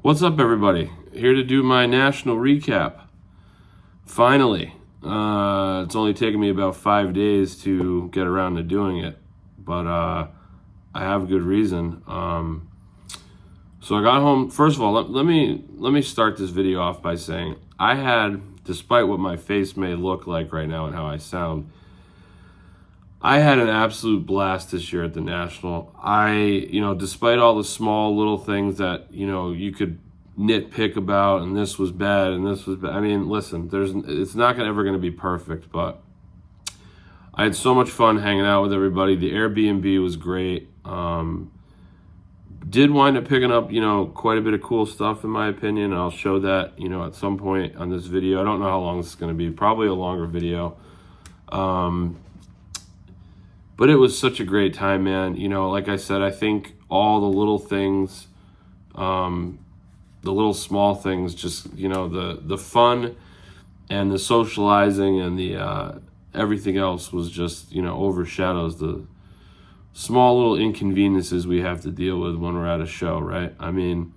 What's up, everybody? Here to do my national recap. Finally. It's only taken me about 5 days to get around to doing it, but I have good reason. So I got home. First of all, let me start this video off by saying I had, despite what my face may look like right now and how I sound, I had an absolute blast this year at the National. Despite all the small little things that, you could nitpick about, and this was bad and this was bad. I mean, listen, it's not ever going to be perfect, but I had so much fun hanging out with everybody. The Airbnb was great. Did wind up picking up, quite a bit of cool stuff in my opinion. I'll show that, at some point on this video. I don't know how long this is going to be. Probably a longer video. But it was such a great time, man. Like I said, I think all the little things, the little small things, just, the fun and the socializing and the everything else was just, overshadows the small little inconveniences we have to deal with when we're at a show, right? I mean,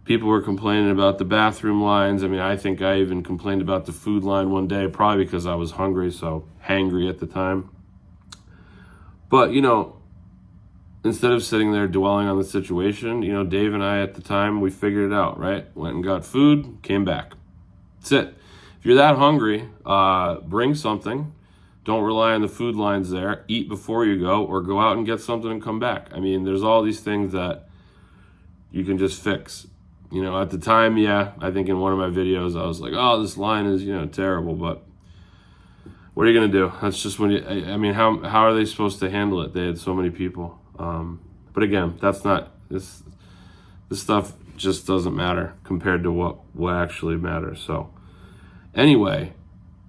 people were complaining about the bathroom lines. I mean, I think I even complained about the food line one day, probably because I was hungry, so hangry at the time. But, instead of sitting there dwelling on the situation, Dave and I at the time, we figured it out, right? Went and got food, came back. That's it. If you're that hungry, bring something. Don't rely on the food lines there. Eat before you go, or go out and get something and come back. I mean, there's all these things that you can just fix. At the time, I think in one of my videos, I was like, oh, this line is, terrible, but what are you going to do? That's just when how are they supposed to handle it? They had so many people. But again, that's not, this stuff just doesn't matter compared to what actually matters. So anyway,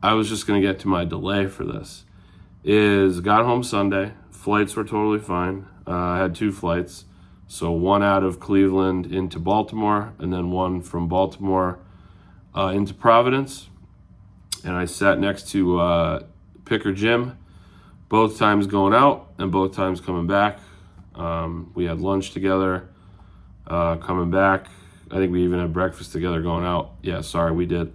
I was just going to get to my delay for this. Got home Sunday. Flights were totally fine. I had 2 flights. So one out of Cleveland into Baltimore, and then one from Baltimore into Providence. And I sat next to Picker Jim, both times going out and both times coming back. We had lunch together, coming back. I think we even had breakfast together going out. Yeah, sorry, we did.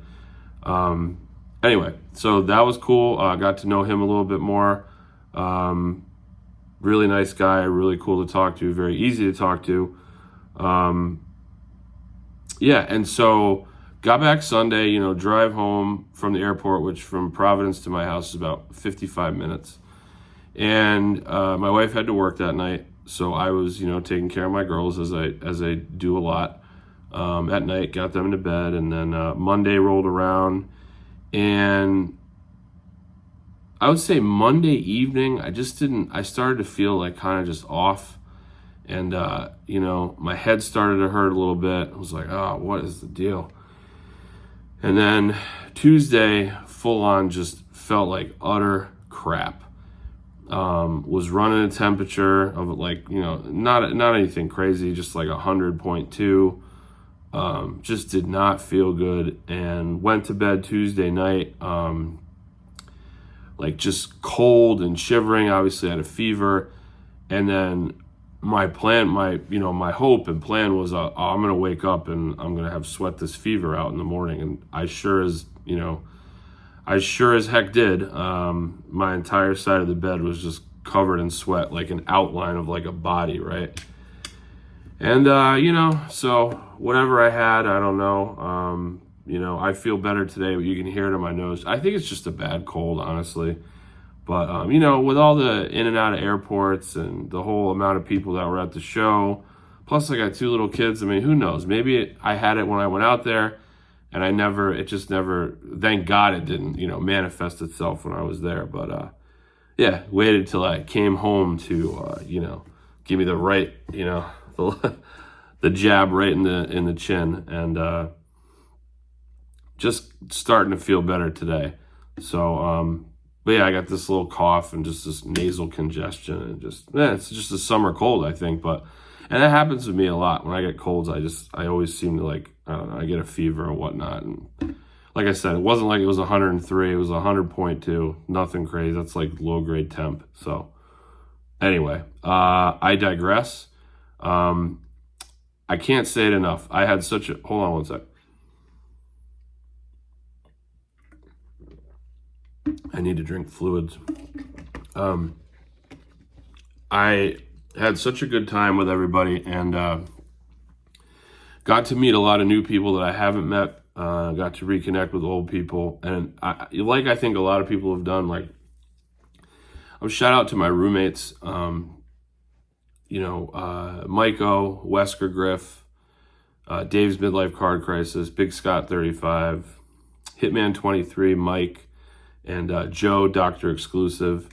Anyway, so that was cool. Got to know him a little bit more. Really nice guy, really cool to talk to, very easy to talk to. And so got back Sunday, drive home from the airport, which from Providence to my house is about 55 minutes. And my wife had to work that night, so I was, taking care of my girls as I do a lot at night, got them into bed, and then Monday rolled around, and I would say Monday evening, I started to feel like kind of just off, and my head started to hurt a little bit. I was like, oh, what is the deal? And then Tuesday, full on, just felt like utter crap. Was running a temperature of not anything crazy, just like 100.2. Just did not feel good, and went to bed Tuesday night, just cold and shivering. Obviously, I had a fever, and then my hope and plan was, I'm going to wake up and I'm going to have sweat this fever out in the morning. And I sure as heck did. My entire side of the bed was just covered in sweat, like an outline of like a body, right? And, so whatever I had, I don't know. I feel better today, but you can hear it in my nose. I think it's just a bad cold, honestly. But, with all the in and out of airports and the whole amount of people that were at the show, plus I got 2 little kids. I mean, who knows? Maybe I had it when I went out there, and it just never, thank God it didn't, manifest itself when I was there. But, waited till I came home to, give me the right, the jab right in the chin, and just starting to feel better today. So, I got this little cough and just this nasal congestion, and it's just a summer cold, I think. And that happens with me a lot. When I get colds, I always seem to I get a fever or whatnot. And like I said, it wasn't like it was 103, it was 100.2, nothing crazy. That's like low grade temp. So anyway, I digress. I can't say it enough. I had such a, hold on one sec. I need to drink fluids. I had such a good time with everybody, and got to meet a lot of new people that I haven't met. Got to reconnect with old people, and I think a lot of people have done. Like, shout out to my roommates. Mike O, Wesker Griff, Dave's Midlife Card Crisis, Big Scott 35, Hitman 23, Mike, and Joe, Dr. Exclusive.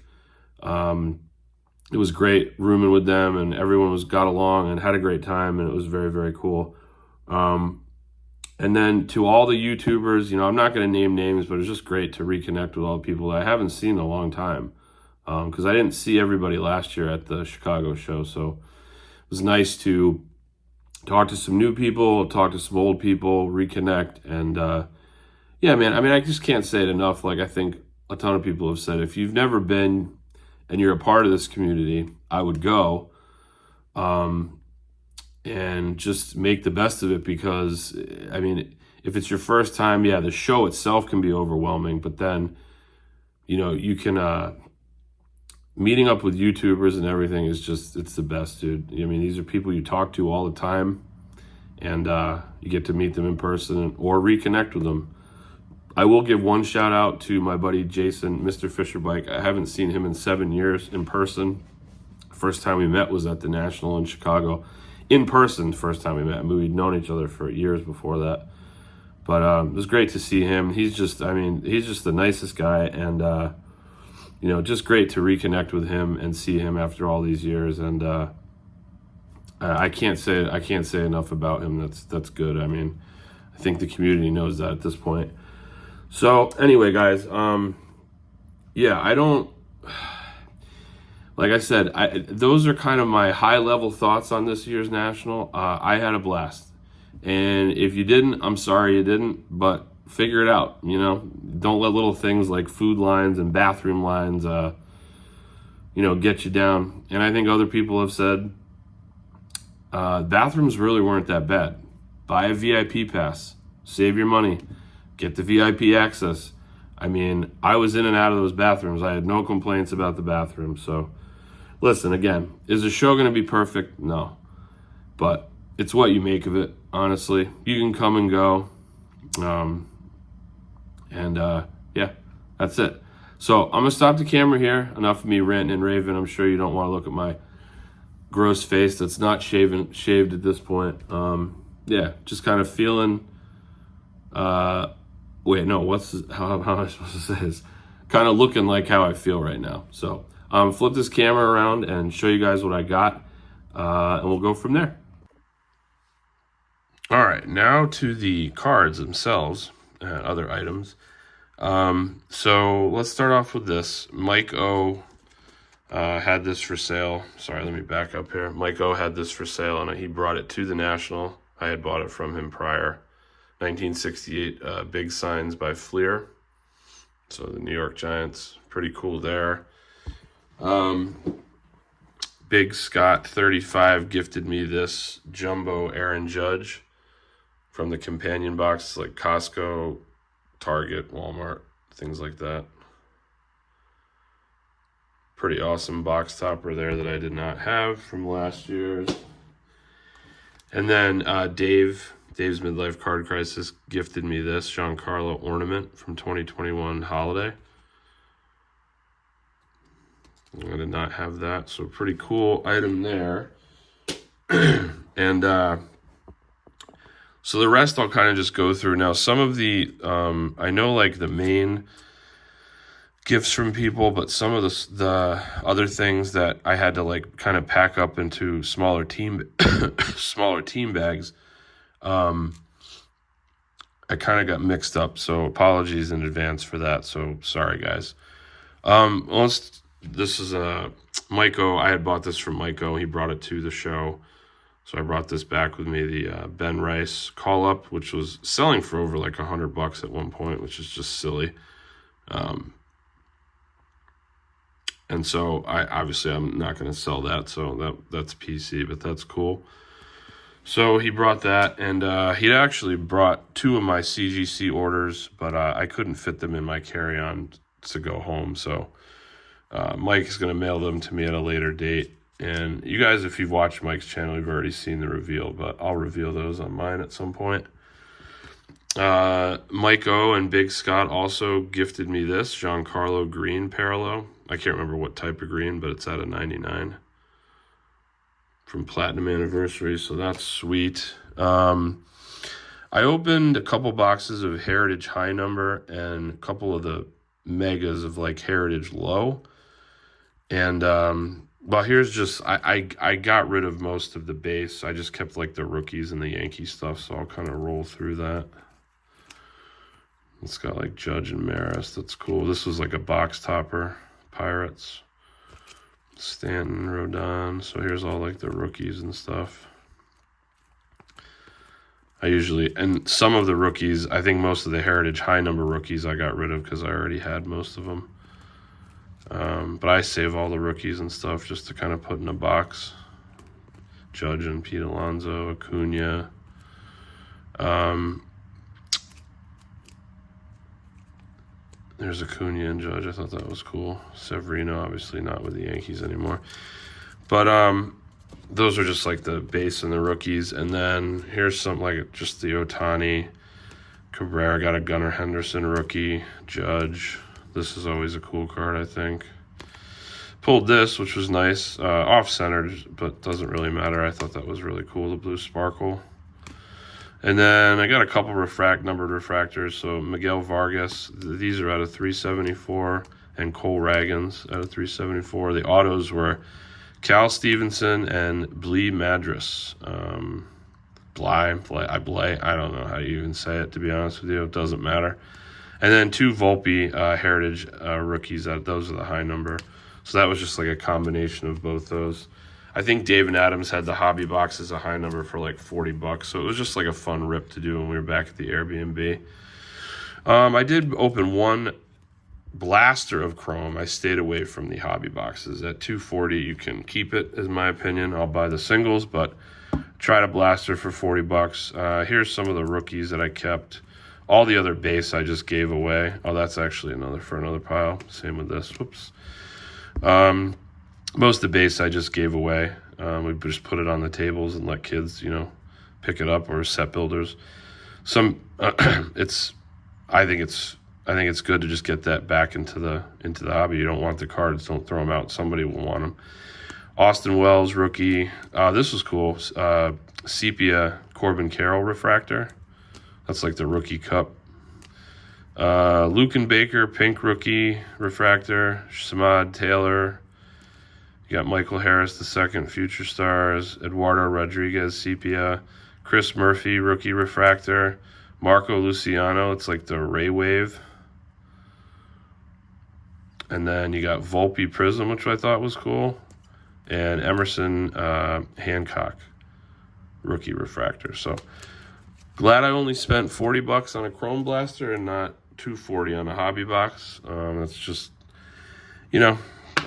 It was great rooming with them, and everyone got along and had a great time, and it was very, very cool. And then to all the YouTubers, I'm not going to name names, but it's just great to reconnect with all the people that I haven't seen in a long time. Because I didn't see everybody last year at the Chicago show, so it was nice to talk to some new people, talk to some old people, reconnect, and yeah, man. I mean, I just can't say it enough. Like, I think a ton of people have said, if you've never been and you're a part of this community, I would go, and just make the best of it, because, I mean, if it's your first time, yeah, the show itself can be overwhelming, but then, you can, meeting up with YouTubers and everything is just, it's the best, dude. I mean, these are people you talk to all the time, and you get to meet them in person or reconnect with them. I will give one shout out to my buddy Jason, Mr. Fisher Bike. I haven't seen him in 7 years in person. First time we met was at the National in Chicago. In person, first time we met. I mean, we'd known each other for years before that. But it was great to see him. He's just the nicest guy, and just great to reconnect with him and see him after all these years. And I can't say enough about him. That's good. I mean, I think the community knows that at this point. So anyway, guys, yeah, I don't, like I said, those are kind of my high level thoughts on this year's National. I had a blast, and if you didn't, I'm sorry you didn't, but figure it out. Don't let little things like food lines and bathroom lines, get you down. And I think other people have said, bathrooms really weren't that bad. Buy a VIP pass, save your money, get the VIP access. I mean, I was in and out of those bathrooms. I had no complaints about the bathroom. So listen, again, is the show going to be perfect? No, but it's what you make of it. Honestly, you can come and go. Yeah, that's it. So I'm going to stop the camera here. Enough of me ranting and raving. I'm sure you don't want to look at my gross face that's not shaved at this point. Yeah, just kind of feeling, wait, no, how am I supposed to say this? Kind of looking like how I feel right now. So flip this camera around and show you guys what I got, and we'll go from there. All right, now to the cards themselves and other items. So let's start off with this. Mike O had this for sale. Sorry, let me back up here. Mike O had this for sale, and he brought it to the National. I had bought it from him prior. 1968 Big Signs by Fleer. So the New York Giants, pretty cool there. Big Scott 35 gifted me this jumbo Aaron Judge from the companion box, like Costco, Target, Walmart, things like that. Pretty awesome box topper there that I did not have from last year's. And then Dave's Midlife Card Crisis gifted me this Giancarlo ornament from 2021 holiday. I did not have that, so pretty cool item there. And so the rest I'll kind of just go through. Now, some of the, I know like the main gifts from people, but some of the other things that I had to like kind of pack up into smaller team bags, I kind of got mixed up. So apologies in advance for that. So sorry, guys. This is Mike O. I had bought this from Mike O. He brought it to the show. So I brought this back with me, the Ben Rice call-up, which was selling for over like $100 at one point, which is just silly. And so I'm not going to sell that, so that's PC, but that's cool. So he brought that, and he'd actually brought 2 of my CGC orders, but I couldn't fit them in my carry-on to go home. So Mike is going to mail them to me at a later date. And you guys, if you've watched Mike's channel, you've already seen the reveal, but I'll reveal those on mine at some point. Mike O and Big Scott also gifted me this Giancarlo green parallel. I can't remember what type of green, but it's at a 99 from Platinum Anniversary, so that's sweet. I opened a couple boxes of Heritage High Number and a couple of the megas of like Heritage Low. And well, here's just I got rid of most of the base. I just kept like the rookies and the Yankee stuff, so I'll kind of roll through that. It's got like Judge and Maris. That's cool. This was like a box topper. Pirates. Stanton, Rodon. So here's all like the rookies and stuff. And some of the rookies, I think most of the Heritage High Number rookies I got rid of because I already had most of them. But I save all the rookies and stuff just to kind of put in a box. Judge and Pete Alonso, Acuna. There's Acuna and Judge. I thought that was cool. Severino, obviously not with the Yankees anymore. But those are just like the base and the rookies. And then here's some like just the Ohtani. Cabrera got a Gunnar Henderson rookie. Judge. This is always a cool card, I think. Pulled this, which was nice. Off-centered, but doesn't really matter. I thought that was really cool, the blue sparkle. And then I got a couple numbered refractors. So Miguel Vargas, these are out of 374, and Cole Ragans out of 374. The autos were Cal Stevenson and Blee Madras. Bly, I don't know how you even say it, to be honest with you. It doesn't matter. And then 2 Volpe Heritage rookies. Those are the high number. So that was just like a combination of both those. I think David Adams had the hobby box as a high number for like $40. So it was just like a fun rip to do when we were back at the Airbnb. I did open 1 blaster of Chrome. I stayed away from the hobby boxes. At $240, you can keep it, is my opinion. I'll buy the singles, but try to blaster for $40. Here's some of the rookies that I kept. All the other base I just gave away. Oh, that's actually another pile. Same with this. Whoops. Most of the base I just gave away. We just put it on the tables and let kids, pick it up, or set builders. I think it's good to just get that back into the hobby. You don't want the cards, don't throw them out. Somebody will want them. Austin Wells rookie. This was cool. Sepia Corbin Carroll refractor. That's like the rookie cup. Luken Baker pink rookie refractor. Samad Taylor. You got Michael Harris II, Future Stars. Eduardo Rodriguez sepia. Chris Murphy rookie refractor. Marco Luciano. It's like the Ray Wave. And then you got Volpe Prism, which I thought was cool. And Emerson Hancock rookie refractor. So glad I only spent $40 on a Chrome blaster and not $240 on a hobby box. That's just, I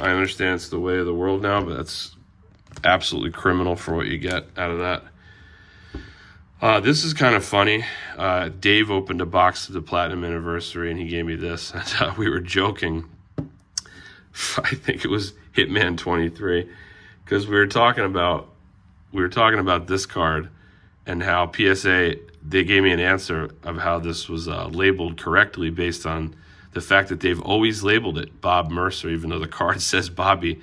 understand it's the way of the world now, but that's absolutely criminal for what you get out of that. This is kind of funny. Dave opened a box to the Platinum Anniversary, and he gave me this. And, we were joking. I think it was Hitman 23, because we were talking about this card and how PSA, they gave me an answer of how this was labeled correctly based on the fact that they've always labeled it Bob Mercer, even though the card says Bobby,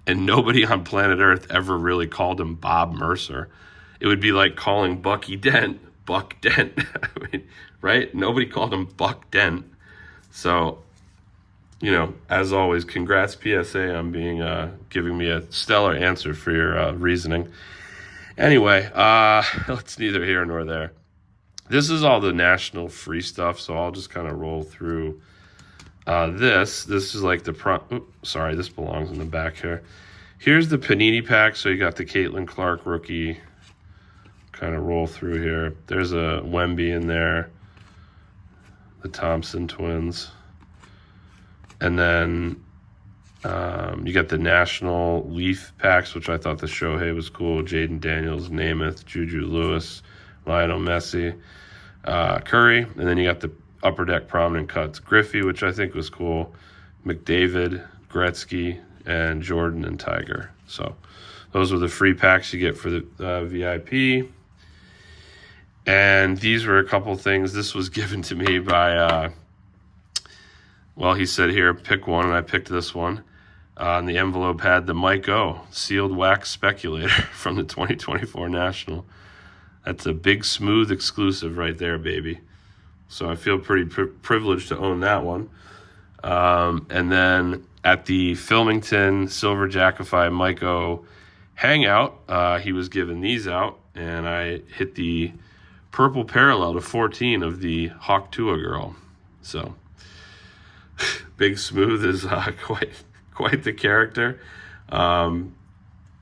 and nobody on planet Earth ever really called him Bob Mercer. It would be like calling Bucky Dent Buck Dent. I mean, right? Nobody called him Buck Dent. So, as always, congrats PSA on giving me a stellar answer for your reasoning. Anyway, it's neither here nor there. This is all the national free stuff, so I'll just kind of roll through this. This is like this belongs in the back here. Here's the Panini pack. So you got the Caitlin Clark rookie. Kind of roll through here. There's a Wemby in there. The Thompson twins. And then You got the National Leaf packs, which I thought the Shohei was cool. Jaden Daniels, Namath, Juju Lewis, Lionel Messi, Curry. And then you got the Upper Deck Prominent Cuts, Griffey, which I think was cool, McDavid, Gretzky, and Jordan and Tiger. So those were the free packs you get for the VIP. And these were a couple things. This was given to me by, well, he said here, pick one, and I picked this one. And the envelope had the Mike O sealed wax speculator from the 2024 National. That's a big, smooth exclusive right there, baby. So I feel pretty privileged to own that one. And then at the Filmington Silver Jackify Mike O hangout, he was giving these out, and I hit the purple parallel to 14 of the Hawk Tua girl. So Big Smooth is quite the character, and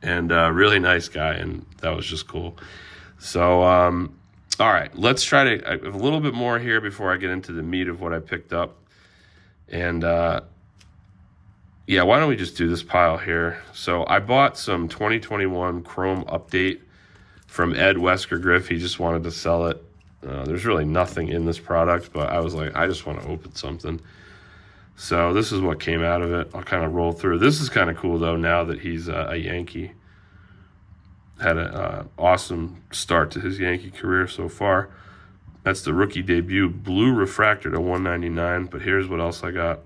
really nice guy, and that was just cool. So all right, let's try to a little bit more here before I get into the meat of what I picked up. And yeah, why don't we just do this pile here? So I bought some 2021 Chrome Update from Ed Wesker Griff. He just wanted to sell it. There's really nothing in this product, but I was like, I just want to open something. So this is what came out of it. I'll kind of roll through. This is kind of cool, though, now that he's a Yankee. Had an awesome start to his Yankee career so far. That's the rookie debut blue refractor to 199. But here's what else I got.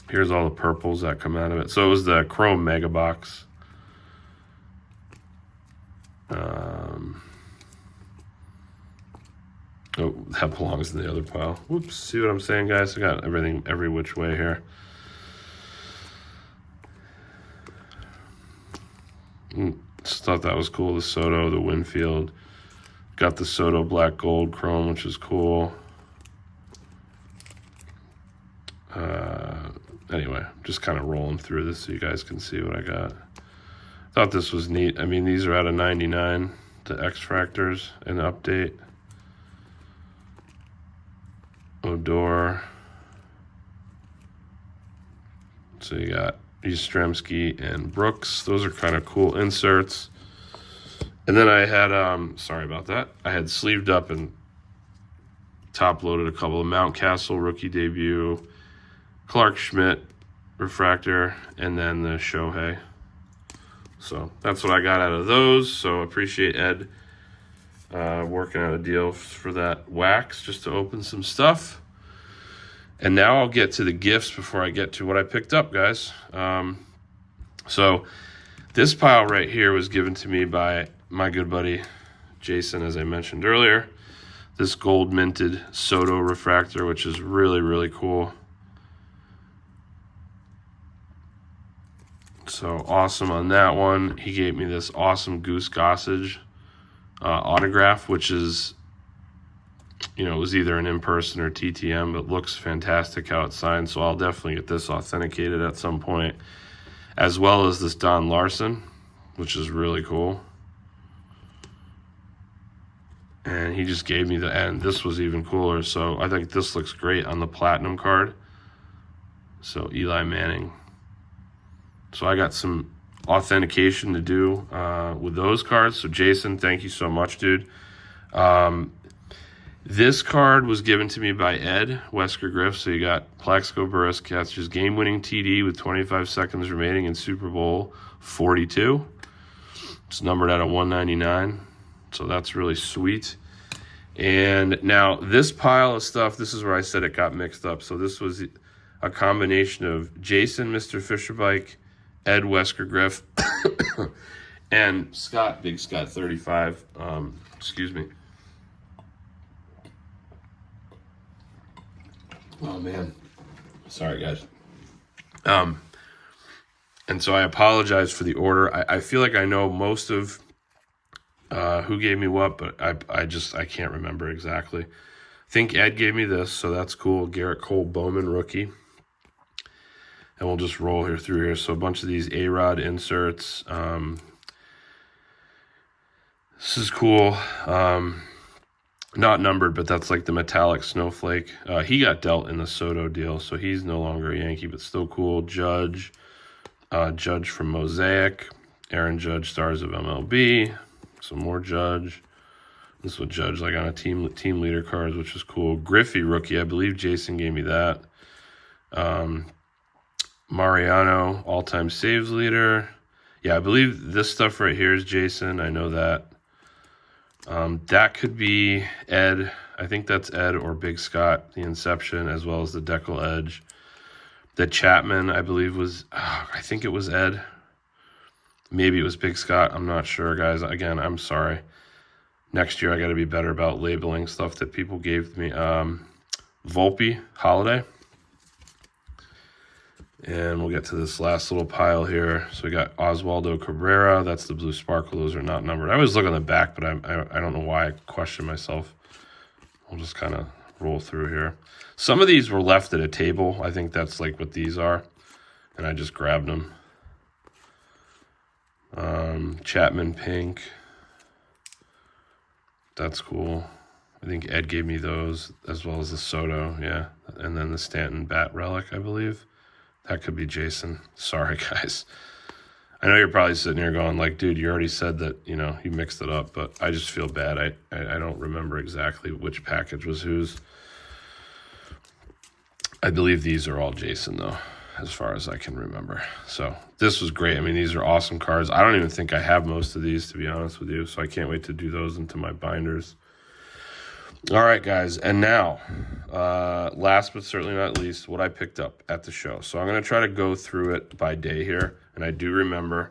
Here's all the purples that come out of it. So it was the Chrome Mega Box. Oh, that belongs in the other pile. Whoops, see what I'm saying, guys? I got everything every which way here. Just thought that was cool. The Soto, the Winfield. Got the Soto Black Gold Chrome, which is cool. Anyway, just kind of rolling through this so you guys can see what I got. Thought this was neat. I mean, these are out of 99, the X-Fractors in the update. Odor. So you got Yastrzemski and Brooks. Those are kind of cool inserts. And then I had, sorry about that. I had sleeved up and top loaded a couple of Mountcastle rookie debut, Clark Schmidt refractor, and then the Shohei. So that's what I got out of those. So appreciate Ed working out a deal for that wax just to open some stuff. And now I'll get to the gifts before I get to what I picked up, guys. So this pile right here was given to me by my good buddy Jason, as I mentioned earlier. This gold minted Soto refractor, which is really, really cool. So awesome on that one. He gave me this awesome Goose Gossage autograph, which is, you know, it was either an in-person or TTM, but looks fantastic how it's signed. So I'll definitely get this authenticated at some point, as well as this Don Larson, which is really cool. And he just gave me the, and this was even cooler. So I think this looks great on the platinum card. So Eli Manning. So I got some authentication to do with those cards. So Jason, thank you so much, dude. This card was given to me by Ed Wesker Griff. So you got Plaxico Burress catches game-winning TD with 25 seconds remaining in Super Bowl 42. It's numbered out of 199. So that's really sweet. And now this pile of stuff, this is where I said it got mixed up. So this was a combination of Jason, Mr. Fisherbike, Ed Wesker Griff, and Scott, Big Scott 35. Excuse me. Oh, man. Sorry, guys. And so I apologize for the order. I feel like I know most of who gave me what, but I can't remember exactly. I think Ed gave me this, so that's cool. Garrett Cole Bowman rookie. And we'll just roll here through here. So a bunch of these A-Rod inserts. This is cool. Not numbered, but that's like the metallic snowflake. He got dealt in the Soto deal, so he's no longer a Yankee, but still cool. Judge from Mosaic. Aaron Judge, Stars of MLB. Some more Judge. This was Judge like on a team leader cards, which is cool. Griffey rookie, I believe Jason gave me that. Mariano, all-time saves leader. Yeah, I believe this stuff right here is Jason. I know that. That could be Ed. I think that's Ed or Big Scott, the Inception, as well as the Decal Edge. The Chapman, I believe, was, I think it was Ed. Maybe it was Big Scott. I'm not sure, guys. Again, I'm sorry. Next year, I got to be better about labeling stuff that people gave me. Volpe, Holiday. And we'll get to this last little pile here. So we got Oswaldo Cabrera. That's the Blue Sparkle. Those are not numbered. I always look on the back, but I don't know why I question myself. We'll just kind of roll through here. Some of these were left at a table. I think that's like what these are. And I just grabbed them. Chapman Pink. That's cool. I think Ed gave me those, as well as the Soto, yeah. And then the Stanton Bat Relic, I believe. That could be Jason. Sorry, guys. I know you're probably sitting here going like, dude, you already said that, you know, you mixed it up, but I just feel bad. I don't remember exactly which package was whose. I believe these are all Jason, though, as far as I can remember. So this was great. I mean, these are awesome cards. I don't even think I have most of these, to be honest with you, so I can't wait to do those into my binders. All right, guys, and now, last but certainly not least, what I picked up at the show. So I'm going to try to go through it by day here, and I do remember,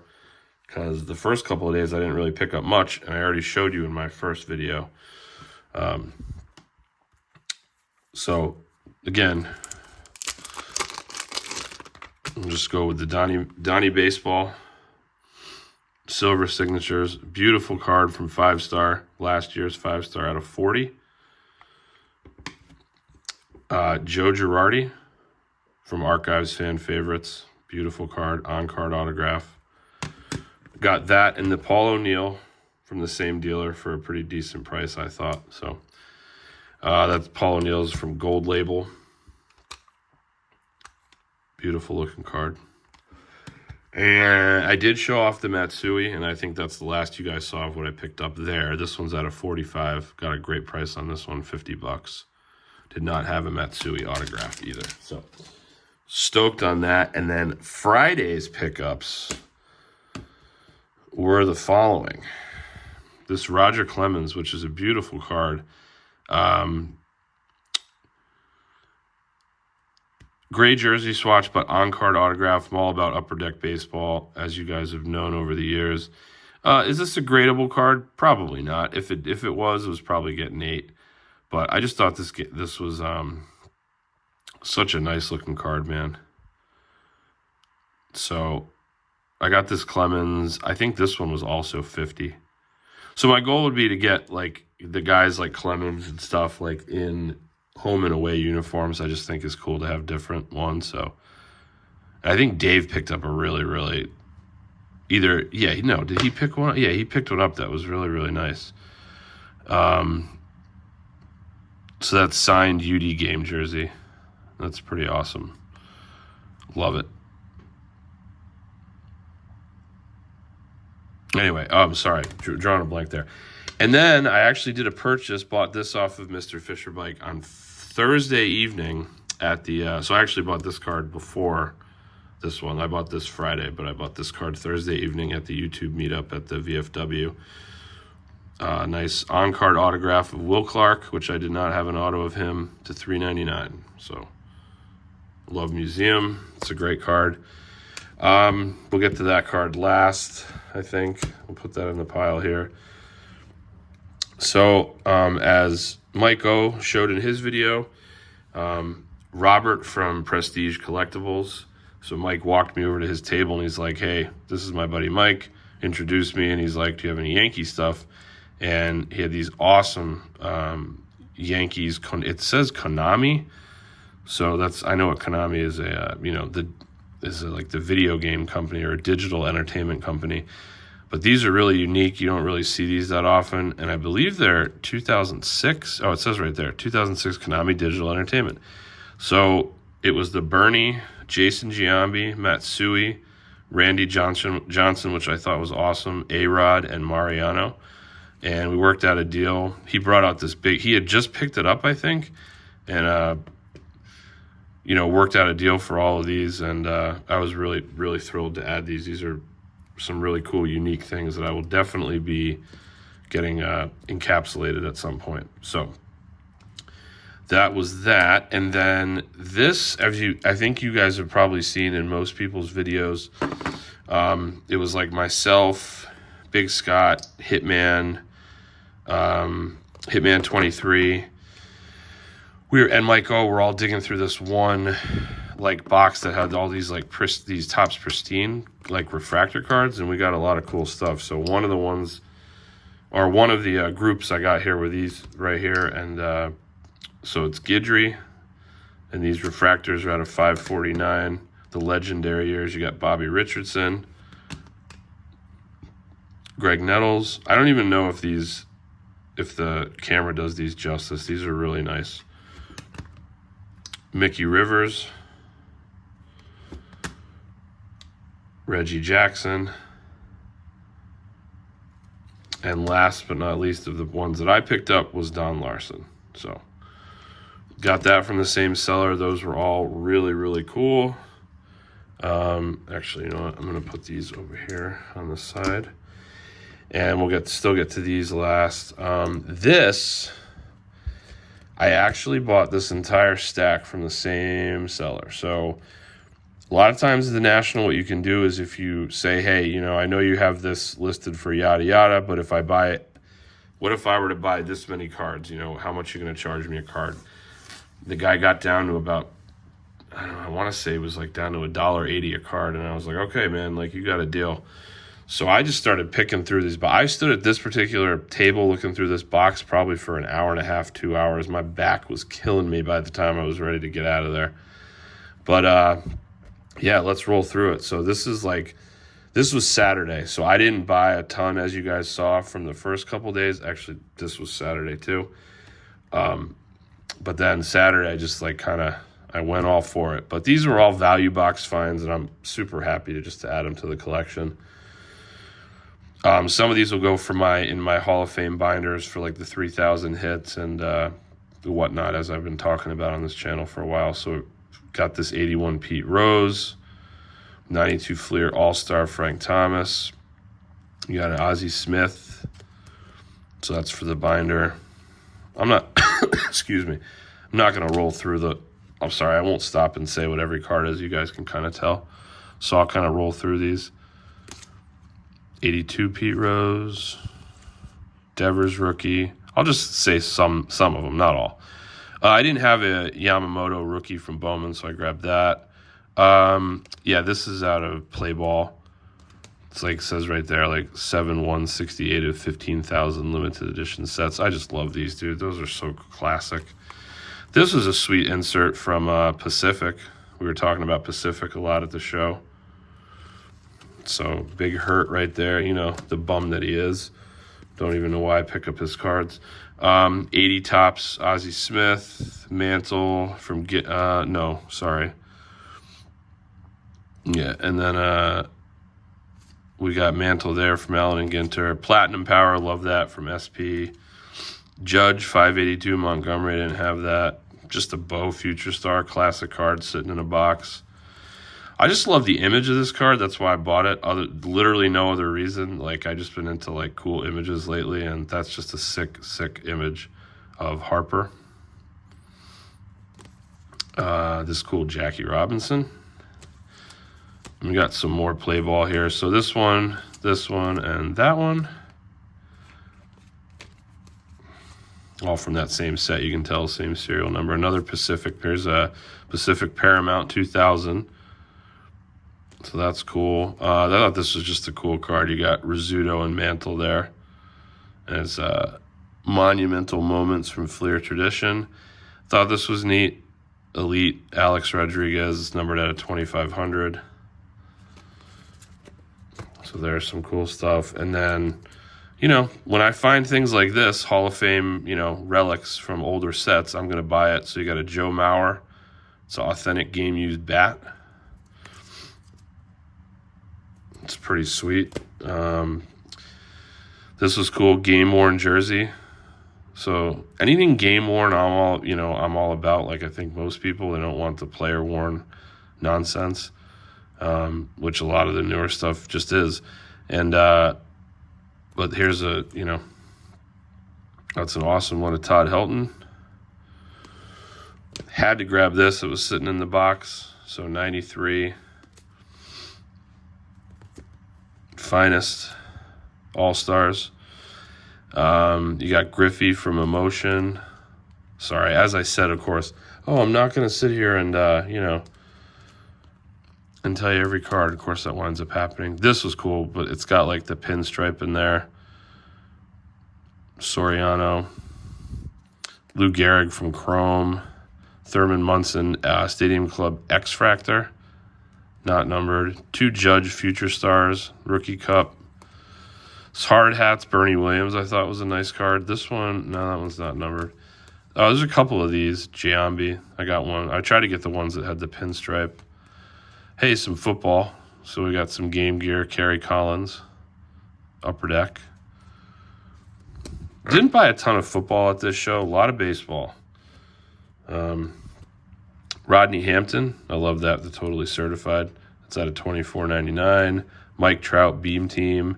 because the first couple of days I didn't really pick up much, and I already showed you in my first video. So, again, I'll just go with the Donnie Baseball. Silver signatures. Beautiful card from 5-star. Last year's 5-star out of 40. Joe Girardi from Archives Fan Favorites. Beautiful card. On-card autograph. Got that and the Paul O'Neill from the same dealer for a pretty decent price, I thought. So that's Paul O'Neill's from Gold Label. Beautiful looking card. And I did show off the Matsui, and I think that's the last you guys saw of what I picked up there. This one's out of 45. Got a great price on this one, $50. Did not have a Matsui autographed either. So stoked on that. And then Friday's pickups were the following. This Roger Clemens, which is a beautiful card. Gray jersey swatch, but on-card autograph. I'm all about Upper Deck Baseball, as you guys have known over the years. Is this a gradable card? Probably not. If it was, it was probably getting 8. But I just thought this was such a nice-looking card, man. So I got this Clemens. I think this one was also 50. So my goal would be to get like the guys like Clemens and stuff like in home and away uniforms. I just think it's cool to have different ones. So I think Dave picked up a really did he pick one? Yeah, he picked one up that was really nice. So that's signed UD game jersey. That's pretty awesome. Love it. Anyway, I'm sorry, drawing a blank there. And then I actually did a purchase, bought this off of Mr. Fisher Bike on Thursday evening at the, so I actually bought this card before this one. I bought this Friday, but I bought this card Thursday evening at the YouTube meetup at the VFW. Nice on-card autograph of Will Clark, which I did not have an auto of him, to $3.99. So, Love Museum. It's a great card. We'll get to that card last, I think. We'll put that in the pile here. So, as Mike O showed in his video, Robert from Prestige Collectibles. So Mike walked me over to his table and he's like, hey, this is my buddy Mike. Introduced me and he's like, do you have any Yankee stuff? And he had these awesome Yankees. It says Konami. So I know what Konami is, like the video game company or a digital entertainment company. But these are really unique. You don't really see these that often. And I believe they're 2006. Oh, it says right there, 2006 Konami Digital Entertainment. So it was the Bernie, Jason Giambi, Matsui, Randy Johnson, which I thought was awesome, A-Rod, and Mariano. And we worked out a deal. He brought out this big, he had just picked it up, I think. And, worked out a deal for all of these. And I was really, really thrilled to add these. These are some really cool, unique things that I will definitely be getting encapsulated at some point. So that was that. And then this, I think you guys have probably seen in most people's videos, it was like myself, Big Scott, Hitman, Hitman 23. And Mike O, we're all digging through this one like box that had all these like these Topps pristine like refractor cards, and we got a lot of cool stuff. So one of the groups I got here were these right here, and so it's Guidry, and these refractors are out of 549. The legendary years, you got Bobby Richardson, Greg Nettles. I don't even know if the camera does these justice. These are really nice. Mickey Rivers, Reggie Jackson, and last but not least of the ones that I picked up was Don Larson. So got that from the same seller. Those were all really, really cool. Actually, you know what? I'm going to put these over here on the side, and we'll still get to these last. This, I actually bought this entire stack from the same seller. So a lot of times at the National, what you can do is if you say, hey, I know you have this listed for yada yada, but if I buy it, what if I were to buy this many cards? How much are you going to charge me a card? The guy got down to about, I don't know, I want to say it was like down to $1.80 a card, and I was like, okay, man, like you got a deal. So I just started picking through these, but I stood at this particular table looking through this box probably for an hour and a half, 2 hours. My back was killing me by the time I was ready to get out of there. But yeah, let's roll through it. So this was Saturday. So I didn't buy a ton, as you guys saw from the first couple days. Actually, this was Saturday too. But then Saturday, I just I went all for it. But these were all value box finds, and I'm super happy to add them to the collection. Some of these will go in my Hall of Fame binders for like the 3,000 hits and whatnot, as I've been talking about on this channel for a while. So got this 81 Pete Rose, 92 Fleer All-Star Frank Thomas. You got an Ozzie Smith. So that's for the binder. I'm not, excuse me, I'm not going to roll through I'm sorry, I won't stop and say what every card is. You guys can kind of tell. So I'll kind of roll through these. 82 Pete Rose, Devers rookie. I'll just say some of them, not all. I didn't have a Yamamoto rookie from Bowman, so I grabbed that. Yeah, this is out of Play Ball. It's like, it says right there, like 7/168 of 15,000 limited edition sets. I just love these, dude. Those are so classic. This was a sweet insert from Pacific. We were talking about Pacific a lot at the show. So big hurt right there, the bum that he is. Don't even know why I pick up his cards. 80 Topps Ozzie Smith, Mantle from no, sorry. Yeah, and then we got Mantle there from Allen and Ginter. Platinum Power, love that from SP. Judge 582 Montgomery, I didn't have that. Just a Bo Future Star classic card sitting in a box. I just love the image of this card. That's why I bought it. Literally no other reason. Like, I just been into like cool images lately, and that's just a sick image of Harper. This cool Jackie Robinson. We got some more Play Ball here. So this one, and that one. All from that same set. You can tell, same serial number. Another Pacific. There's a Pacific Paramount 2000. So that's cool. I thought this was just a cool card. You got Rizzuto and Mantle there. And it's Monumental Moments from Fleer Tradition. Thought this was neat. Elite Alex Rodriguez, numbered out of 2,500. So So there's some cool stuff. And then, you know, when I find things like this, Hall of Fame, you know, relics from older sets, I'm going to buy it. So you got a Joe Mauer. It's an authentic game-used bat. It's pretty sweet. This was cool. Game-worn jersey. So anything game-worn, I'm all about. Like I think most people, they don't want the player-worn nonsense, which a lot of the newer stuff just is. And but here's that's an awesome one of Todd Helton. Had to grab this. It was sitting in the box. So 93. Finest All-Stars. You got Griffey from Emotion. Sorry, as I said, of course. Oh, I'm not going to sit here and, and tell you every card. Of course, that winds up happening. This was cool, but it's got like the pinstripe in there. Soriano. Lou Gehrig from Chrome. Thurman Munson, Stadium Club X-Fractor. Not numbered. 2 Judge Future Stars. Rookie Cup. Hard Hats, Bernie Williams, I thought was a nice card. This one, no, that one's not numbered. Oh, there's a couple of these. Giambi, I got one. I tried to get the ones that had the pinstripe. Hey, some football. So we got some Game Gear. Kerry Collins, Upper Deck. Didn't buy a ton of football at this show. A lot of baseball. Rodney Hampton, I love that. The Totally Certified. It's at a $24.99. Mike Trout, Beam Team.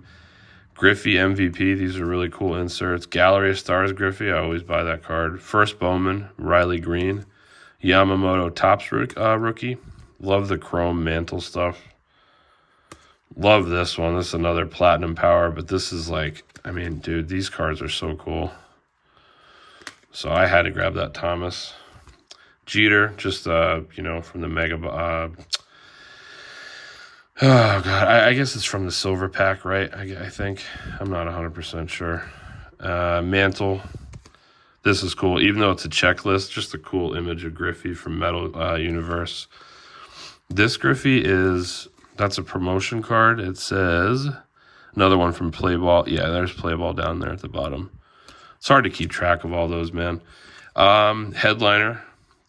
Griffey MVP, these are really cool inserts. Gallery of Stars Griffey, I always buy that card. First Bowman, Riley Green. Yamamoto Topps rookie. Love the chrome mantle stuff. Love this one. This is another Platinum Power, but this is like, I mean, dude, these cards are so cool. So I had to grab that Thomas. Jeter, just, from the Mega... Oh, God. I guess it's from the silver pack, right? I think. I'm not 100% sure. Mantle. This is cool. Even though it's a checklist, just a cool image of Griffey from Metal Universe. This Griffey that's a promotion card. It says, another one from Playball. Yeah, there's Playball down there at the bottom. It's hard to keep track of all those, man. Headliner.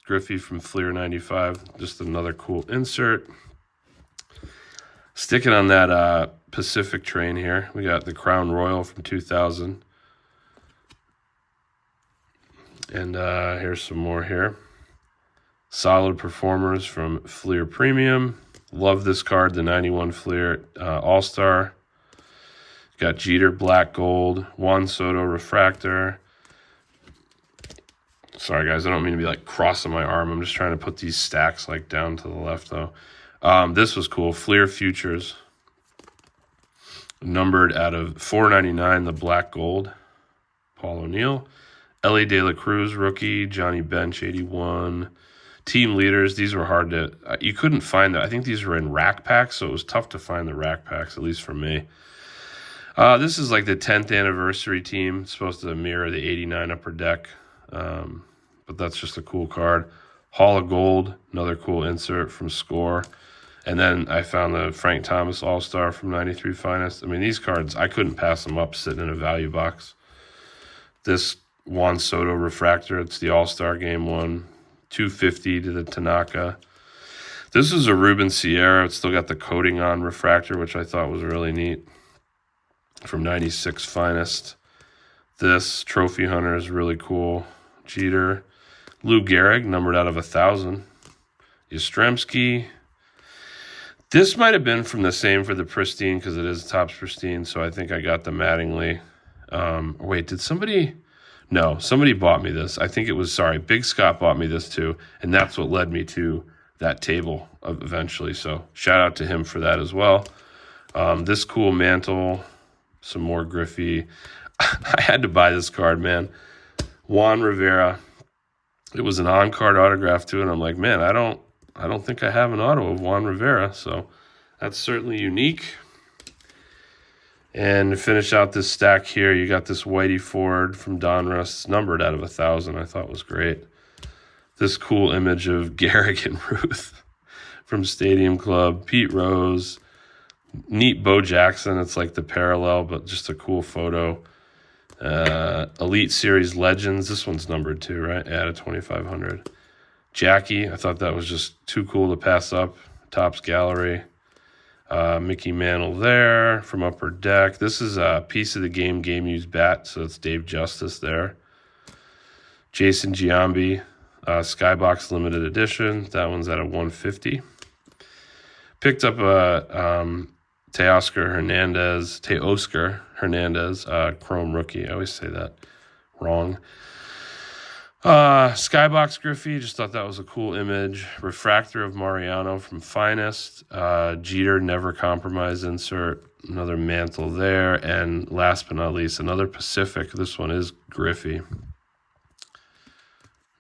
Griffey from Fleer 95. Just another cool insert. Sticking on that Pacific train here, we got the Crown Royal from 2000. And here's some more here. Solid performers from Fleer Premium. Love this card, the 91 Fleer All-Star. Got Jeter Black Gold, Juan Soto Refractor. Sorry, guys, I don't mean to be like crossing my arm. I'm just trying to put these stacks like down to the left, though. This was cool. Fleer Futures. Numbered out of $4.99, the Black Gold. Paul O'Neill. Ellie De La Cruz, rookie. Johnny Bench, 81. Team Leaders. These were hard to... you couldn't find that. I think these were in rack packs, so it was tough to find the rack packs, at least for me. This is like the 10th anniversary team. It's supposed to mirror the 89 Upper Deck. But that's just a cool card. Hall of Gold, another cool insert from Score. And then I found the Frank Thomas All-Star from 93 Finest. I mean, these cards, I couldn't pass them up sitting in a value box. This Juan Soto Refractor, it's the All-Star Game one. $250 to the Tanaka. This is a Ruben Sierra. It's still got the coating on refractor, which I thought was really neat. From 96 Finest. This Trophy Hunter is really cool. Jeter. Lou Gehrig, numbered out of 1,000. Yastrzemski. This might have been from the same for the Pristine because it is Topps Pristine, so I think I got the Mattingly. Wait, did somebody... No, somebody bought me this. I think it was, Big Scott bought me this too, and that's what led me to that table eventually. So shout out to him for that as well. This cool mantle, some more Griffey. I had to buy this card, man. Juan Rivera. It was an on-card autograph too, and I'm like, man, I don't think I have an auto of Juan Rivera, so that's certainly unique. And to finish out this stack here, you got this Whitey Ford from Donruss, numbered out of 1,000. I thought was great. This cool image of Gehrig and Ruth from Stadium Club. Pete Rose, Neat Bo Jackson. It's like the parallel, but just a cool photo. Elite Series Legends. This one's numbered too, right? Out of 2,500. Jackie. I thought that was just too cool to pass up. Topps Gallery. Mickey Mantle there from Upper Deck. This is a piece of the game used bat, so it's Dave Justice there. Jason Giambi, Skybox Limited Edition. That one's at a 150. Picked up a Teoscar Hernandez, Chrome Rookie. I always say that wrong. Skybox Griffey, just thought that was a cool image. Refractor of Mariano from Finest. Jeter Never Compromise insert. Another Mantle there. And last but not least, another Pacific. This one is Griffey.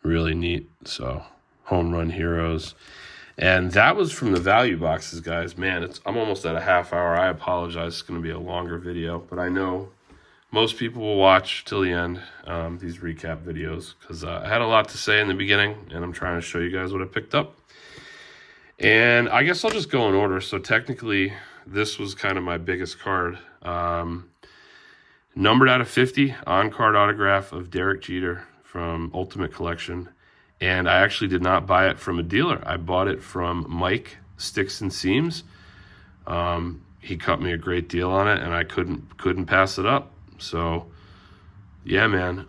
Really neat. So, Home Run Heroes. And that was from the value boxes, guys. Man, I'm almost at a half hour. I apologize. It's going to be a longer video, but I know most people will watch till the end, these recap videos, because I had a lot to say in the beginning, and I'm trying to show you guys what I picked up. And I guess I'll just go in order. So technically, this was kind of my biggest card. Numbered out of 50, on-card autograph of Derek Jeter from Ultimate Collection. And I actually did not buy it from a dealer. I bought it from Mike Sticks and Seams. He cut me a great deal on it, and I couldn't pass it up. So, yeah, man.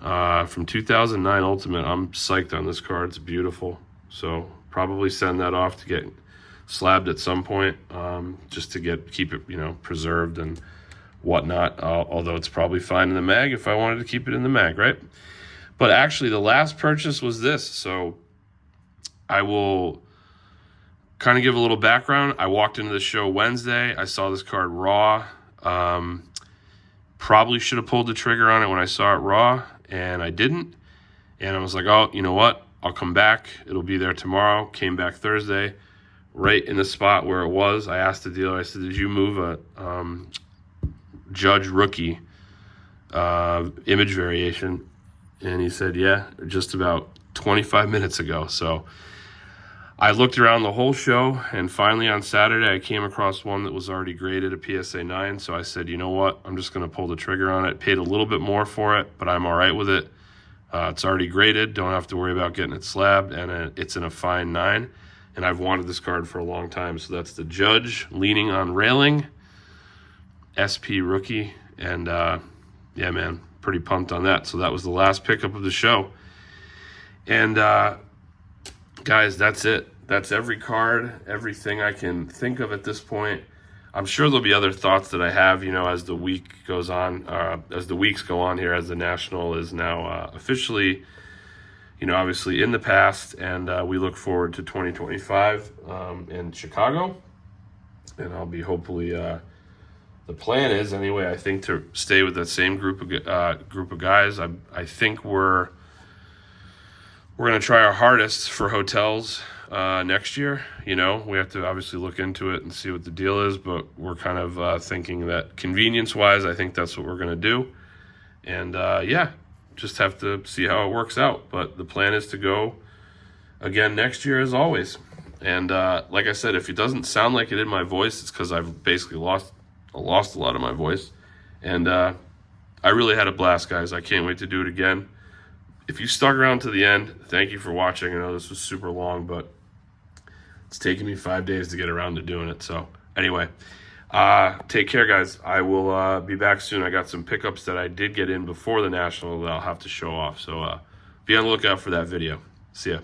From 2009 Ultimate, I'm psyched on this card. It's beautiful. So, probably send that off to get slabbed at some point, just to keep it, preserved and whatnot. Although it's probably fine in the mag if I wanted to keep it in the mag, right? But actually, the last purchase was this. So, I will kind of give a little background. I walked into the show Wednesday. I saw this card raw. Probably should have pulled the trigger on it when I saw it raw, and I didn't. And I was like, oh, you know what? I'll come back. It'll be there tomorrow. Came back Thursday, right in the spot where it was. I asked the dealer, I said, did you move a Judge Rookie image variation? And he said, yeah, just about 25 minutes ago. So I looked around the whole show, and finally on Saturday, I came across one that was already graded a PSA 9. So I said, you know what? I'm just going to pull the trigger on it. Paid a little bit more for it, but I'm all right with it. It's already graded. Don't have to worry about getting it slabbed, and it's in a fine 9. And I've wanted this card for a long time. So that's the Judge Leaning on Railing SP Rookie. And, yeah, man, pretty pumped on that. So that was the last pickup of the show. And, guys, that's it. That's every card, everything I can think of at this point. I'm sure there'll be other thoughts that I have, as the week goes on, as the weeks go on here, as the National is now officially, obviously in the past, and we look forward to 2025 in Chicago. And I'll be hopefully, the plan is anyway, I think, to stay with that same group of guys. I think we're going to try our hardest for hotels next year. We have to obviously look into it and see what the deal is, but we're kind of thinking that convenience-wise, I think that's what we're going to do. And, yeah, just have to see how it works out. But the plan is to go again next year as always. And like I said, if it doesn't sound like it in my voice, it's because I've basically lost a lot of my voice. And I really had a blast, guys. I can't wait to do it again. If you stuck around to the end, thank you for watching. I know this was super long, but it's taken me 5 days to get around to doing it. So anyway, take care, guys. I will be back soon. I got some pickups that I did get in before the National that I'll have to show off. So be on the lookout for that video. See ya.